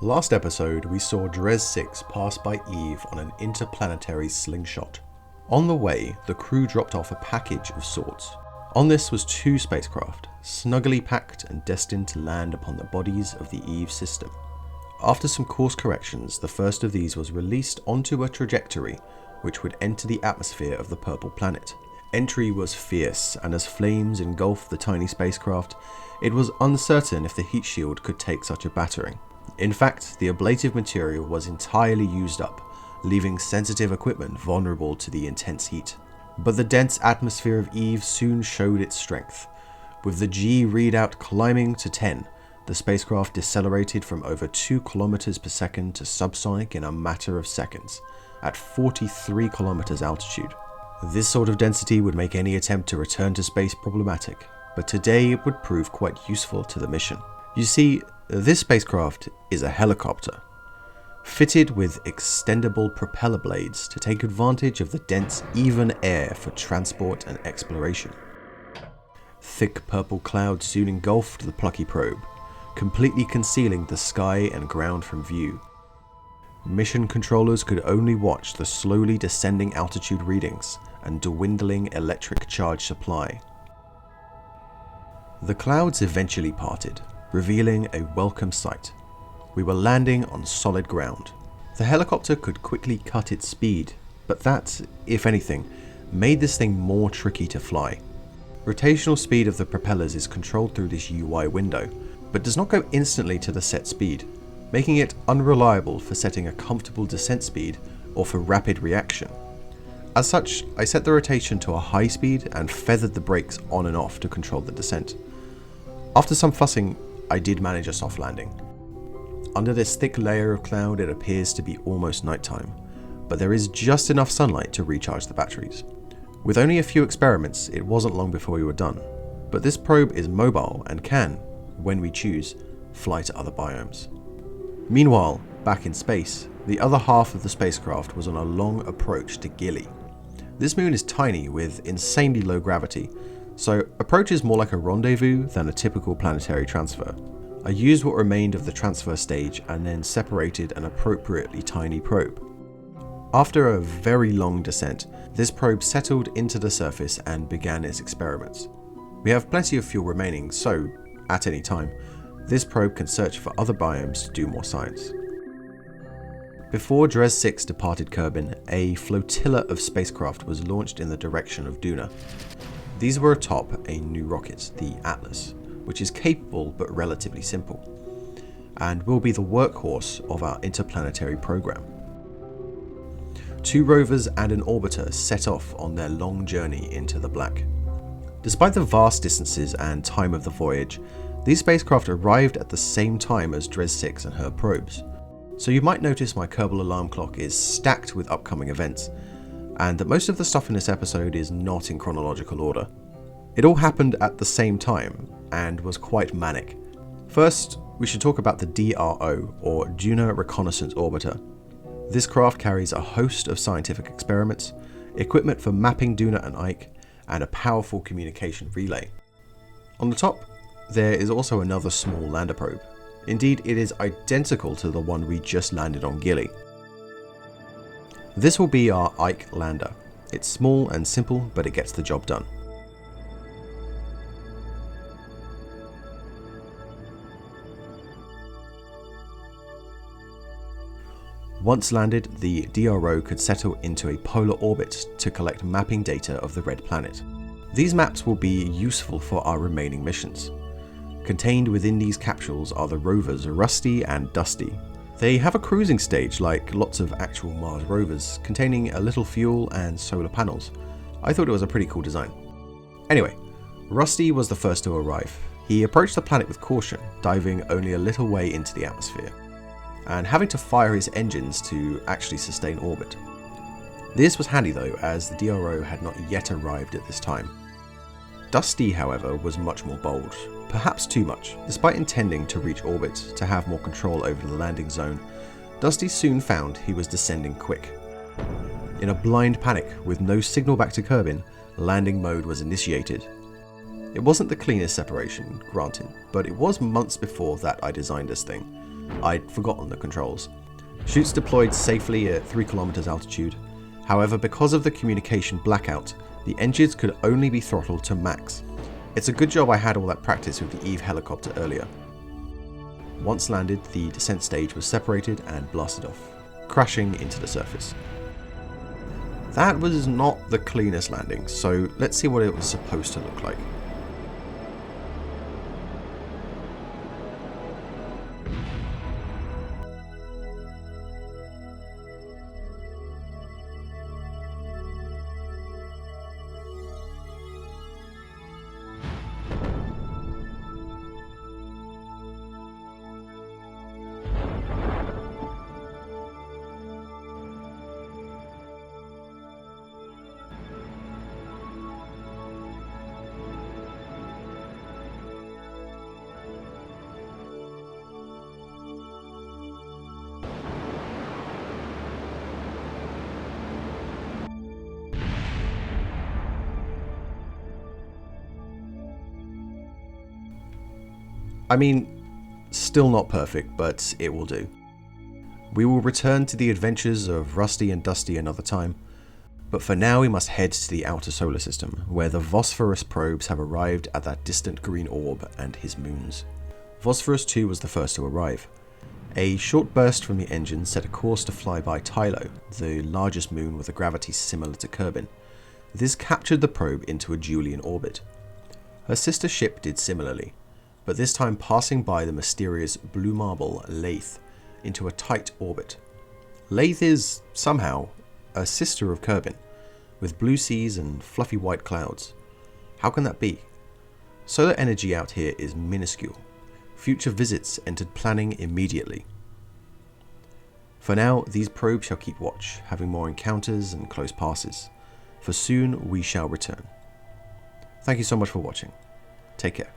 Last episode, we saw Dres 6 pass by Eve on an interplanetary slingshot. On the way, the crew dropped off a package of sorts. On this was 2 spacecraft, snuggly packed and destined to land upon the bodies of the Eve system. After some course corrections, the first of these was released onto a trajectory which would enter the atmosphere of the purple planet. Entry was fierce, and as flames engulfed the tiny spacecraft, it was uncertain if the heat shield could take such a battering. In fact, the ablative material was entirely used up, leaving sensitive equipment vulnerable to the intense heat. But the dense atmosphere of Eve soon showed its strength. With the G readout climbing to 10, the spacecraft decelerated from over 2 kilometers per second to subsonic in a matter of seconds, at 43 kilometers altitude. This sort of density would make any attempt to return to space problematic, but today it would prove quite useful to the mission. You see, this spacecraft is a helicopter, fitted with extendable propeller blades to take advantage of the dense, even air for transport and exploration. Thick purple clouds soon engulfed the plucky probe, completely concealing the sky and ground from view. Mission controllers could only watch the slowly descending altitude readings and dwindling electric charge supply. The clouds eventually parted, revealing a welcome sight. We were landing on solid ground. The helicopter could quickly cut its speed, but that, if anything, made this thing more tricky to fly. Rotational speed of the propellers is controlled through this UI window, but does not go instantly to the set speed, making it unreliable for setting a comfortable descent speed or for rapid reaction. As such, I set the rotation to a high speed and feathered the brakes on and off to control the descent. After some fussing, I did manage a soft landing. Under this thick layer of cloud, it appears to be almost nighttime, but there is just enough sunlight to recharge the batteries. With only a few experiments, it wasn't long before we were done, but this probe is mobile and can, when we choose, fly to other biomes. Meanwhile, back in space, the other half of the spacecraft was on a long approach to Gili. This moon is tiny with insanely low gravity, so approach is more like a rendezvous than a typical planetary transfer. I used what remained of the transfer stage and then separated an appropriately tiny probe. After a very long descent, this probe settled into the surface and began its experiments. We have plenty of fuel remaining, so, at any time, this probe can search for other biomes to do more science. Before Dres 6 departed Kerbin, a flotilla of spacecraft was launched in the direction of Duna. These were atop a new rocket, the Atlas, which is capable but relatively simple, and will be the workhorse of our interplanetary program. 2 rovers and an orbiter set off on their long journey into the black. Despite the vast distances and time of the voyage, these spacecraft arrived at the same time as Dres 6 and her probes, so you might notice my Kerbal alarm clock is stacked with upcoming events, and that most of the stuff in this episode is not in chronological order. It all happened at the same time, and was quite manic. First, we should talk about the DRO, or Duna Reconnaissance Orbiter. This craft carries a host of scientific experiments, equipment for mapping Duna and Ike, and a powerful communication relay. On the top, there is also another small lander probe. Indeed, it is identical to the one we just landed on Gili. This will be our Ike lander. It's small and simple, but it gets the job done. Once landed, the DRO could settle into a polar orbit to collect mapping data of the red planet. These maps will be useful for our remaining missions. Contained within these capsules are the rovers Rusty and Dusty. They have a cruising stage like lots of actual Mars rovers, containing a little fuel and solar panels. I thought it was a pretty cool design. Anyway, Rusty was the first to arrive. He approached the planet with caution, diving only a little way into the atmosphere, and having to fire his engines to actually sustain orbit. This was handy though, as the DRO had not yet arrived at this time. Dusty, however, was much more bold, perhaps too much. Despite intending to reach orbit to have more control over the landing zone, Dusty soon found he was descending quick. In a blind panic, with no signal back to Kerbin, landing mode was initiated. It wasn't the cleanest separation, granted, but it was months before that I designed this thing. I'd forgotten the controls. Chutes deployed safely at 3 kilometers altitude. However, because of the communication blackout, the engines could only be throttled to max. It's a good job I had all that practice with the Eve helicopter earlier. Once landed, the descent stage was separated and blasted off, crashing into the surface. That was not the cleanest landing, so let's see what it was supposed to look like. I mean, still not perfect, but it will do. We will return to the adventures of Rusty and Dusty another time, but for now we must head to the outer solar system, where the Phosphorus probes have arrived at that distant green orb and his moons. Phosphorus 2 was the first to arrive. A short burst from the engine set a course to fly by Tylo, the largest moon with a gravity similar to Kerbin. This captured the probe into a Julian orbit. Her sister ship did similarly, but this time passing by the mysterious blue marble Lathe into a tight orbit. Lathe is, somehow, a sister of Kerbin, with blue seas and fluffy white clouds. How can that be? Solar energy out here is minuscule. Future visits entered planning immediately. For now, these probes shall keep watch, having more encounters and close passes, for soon we shall return. Thank you so much for watching. Take care.